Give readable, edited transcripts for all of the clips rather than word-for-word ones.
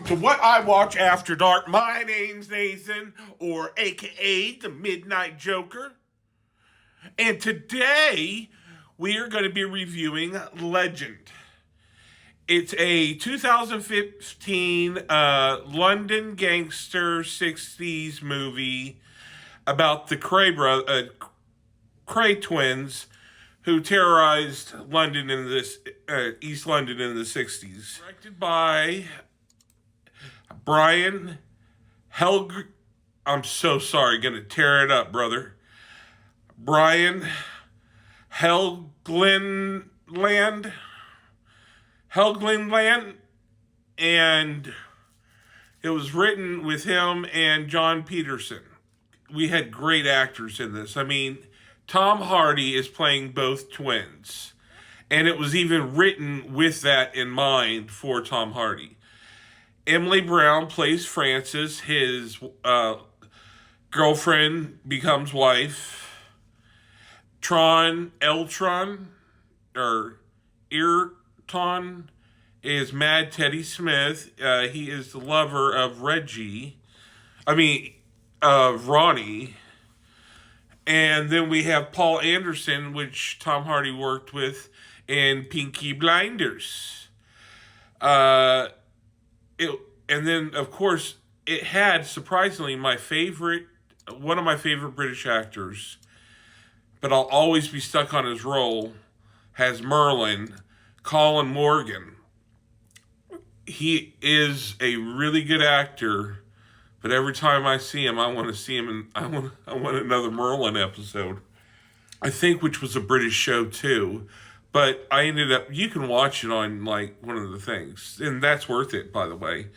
to What I Watch After Dark. My name's Nathan, or AKA the Midnight Joker. And today, we are going to be reviewing Legend. It's a 2015 London gangster 60s movie about the Kray twins who terrorized London in East London in the 60s. Directed by Brian I'm so sorry, gonna tear it up, brother. Brian Helgeland, and it was written with him and John Peterson. We had great actors in this. I mean, Tom Hardy is playing both twins, and it was even written with that in mind for Tom Hardy. Emily Brown plays Frances, his girlfriend becomes wife. Earton is Mad Teddy Smith. He is the lover of Ronnie. And then we have Paul Anderson, which Tom Hardy worked with in Peaky Blinders. And then, of course, it had, surprisingly, one of my favorite British actors, but I'll always be stuck on his role, has Merlin, Colin Morgan. He is a really good actor, but every time I see him, I want to see him, and I want another Merlin episode. I think, which was a British show too, but I ended up. You can watch it on like one of the things, and that's worth it, by the way.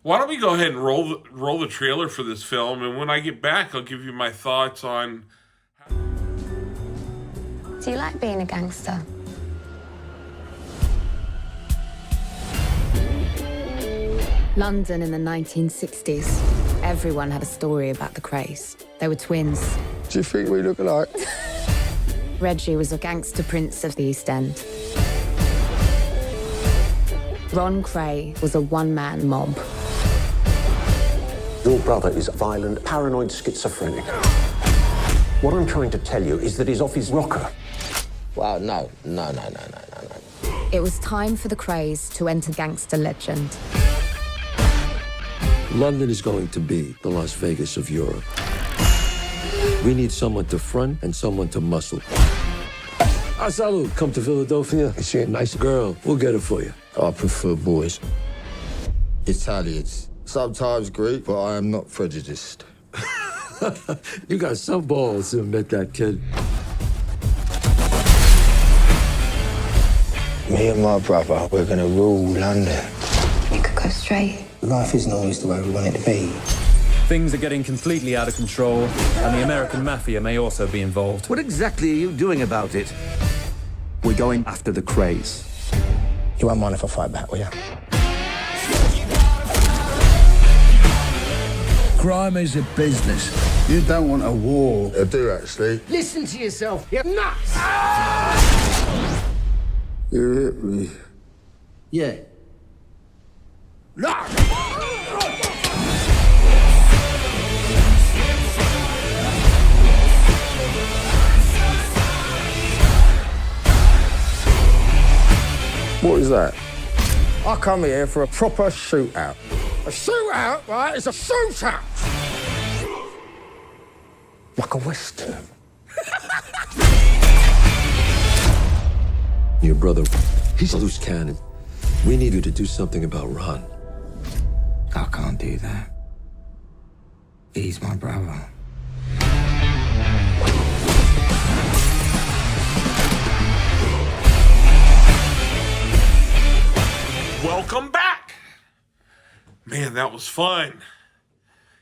Why don't we go ahead and roll the trailer for this film, and when I get back, I'll give you my thoughts on. Do you like being a gangster? London in the 1960s. Everyone had a story about the Krays. They were twins. Do you think we look alike? Reggie was a gangster prince of the East End. Ron Kray was a one-man mob. Your brother is violent, paranoid schizophrenic. What I'm trying to tell you is that he's off his rocker. Wow, no. It was time for the Krays to enter gangster legend. London is going to be the Las Vegas of Europe. We need someone to front and someone to muscle. Salud, come to Philadelphia. Is she a nice Girl, we'll get it for you. I prefer boys. Italians. Sometimes Greek, but I am not prejudiced. You got some balls to admit that, kid. Me and my brother, we're gonna rule London. You could go straight. Life isn't always the way we want it to be. Things are getting completely out of control, and the American mafia may also be involved. What exactly are you doing about it? We're going after the Krays. You won't mind if I fight back, will you? Crime is a business. You don't want a war. I do, actually. Listen to yourself, you're nuts! You hit me. Yeah. What is that? I come here for a proper shootout. A shootout, right? It's a shootout! Like a western. Your brother, he's a loose cannon. We need you to do something about Ron. I can't do that. He's my brother. Welcome back! Man, that was fun.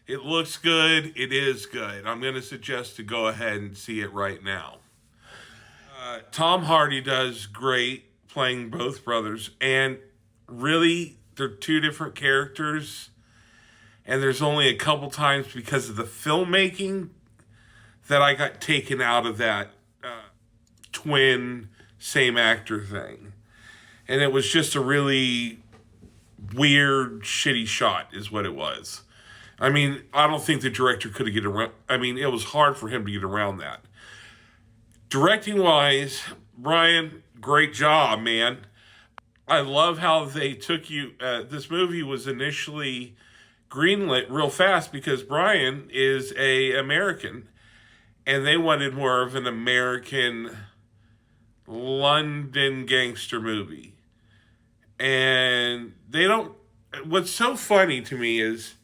It looks good. It is good. I'm going to suggest to go ahead and see it right now. Tom Hardy does great playing both brothers, and really, they're two different characters, and there's only a couple times because of the filmmaking that I got taken out of that twin, same actor thing. And it was just a really weird, shitty shot is what it was. I mean, I don't think the director could have get around. I mean, it was hard for him to get around that. Directing-wise, Brian, great job, man. I love how they took you... this movie was initially greenlit real fast because Brian is an American, and they wanted more of an American London gangster movie. And they don't... What's so funny to me is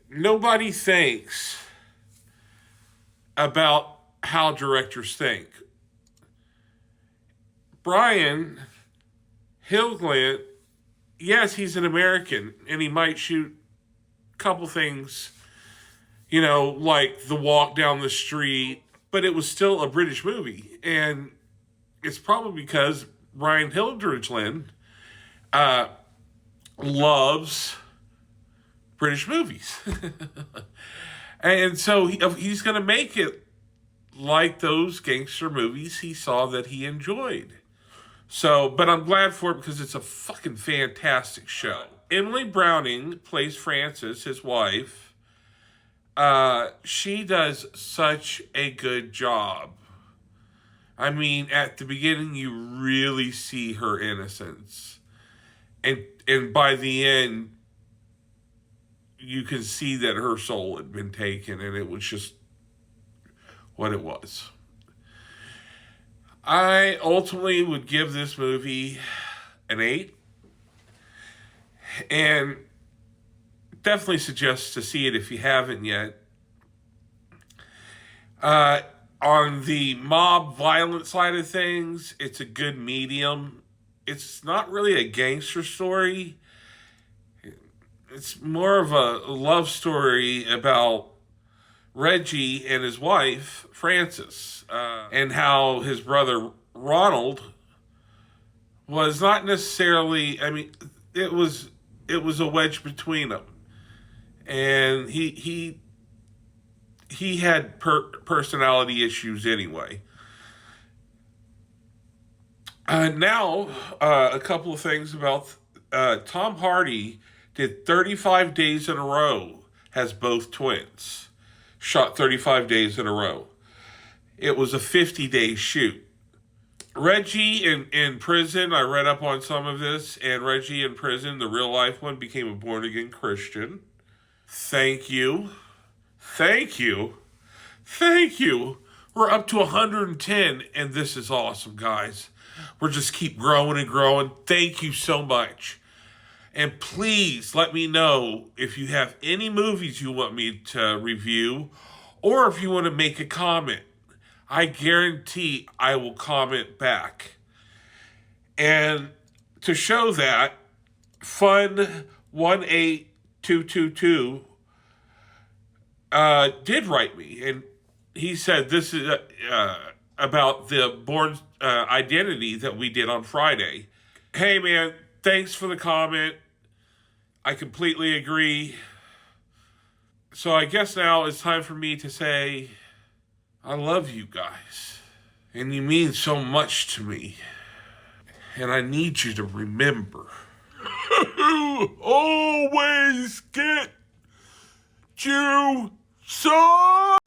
nobody thinks about how directors think. Brian Hillglant, yes, he's an American, and he might shoot a couple things, you know, like The Walk Down the Street, but it was still a British movie. And it's probably because Brian Hildridgeland loves British movies. And so he's going to make it like those gangster movies he saw that he enjoyed. So, but I'm glad for it because it's a fucking fantastic show. Emily Browning plays Frances, his wife. She does such a good job. I mean, at the beginning, you really see her innocence. And by the end, you can see that her soul had been taken, and it was just what it was. I ultimately would give this movie an 8. And definitely suggest to see it if you haven't yet. On the mob violent side of things, it's a good medium. It's not really a gangster story. It's more of a love story about Reggie and his wife, Frances, and how his brother, Ronald, was not necessarily, I mean, it was a wedge between them. And he had personality issues anyway. Now, a couple of things about Tom Hardy did 35 days in a row, has both twins. Shot 35 days in a row. It was a 50-day shoot. Reggie in prison, I read up on some of this, and Reggie in prison, the real life one, became a born-again Christian. Thank you. Thank you. Thank you. We're up to 110, and this is awesome, guys. We're just keep growing and growing. Thank you so much. And please let me know if you have any movies you want me to review, or if you want to make a comment. I guarantee I will comment back. And to show that, Fun18222 did write me, and he said this is about the Bourne Identity that we did on Friday. Hey man, thanks for the comment. I completely agree. So I guess now it's time for me to say, I love you guys. And you mean so much to me. And I need you to remember. Always get you some.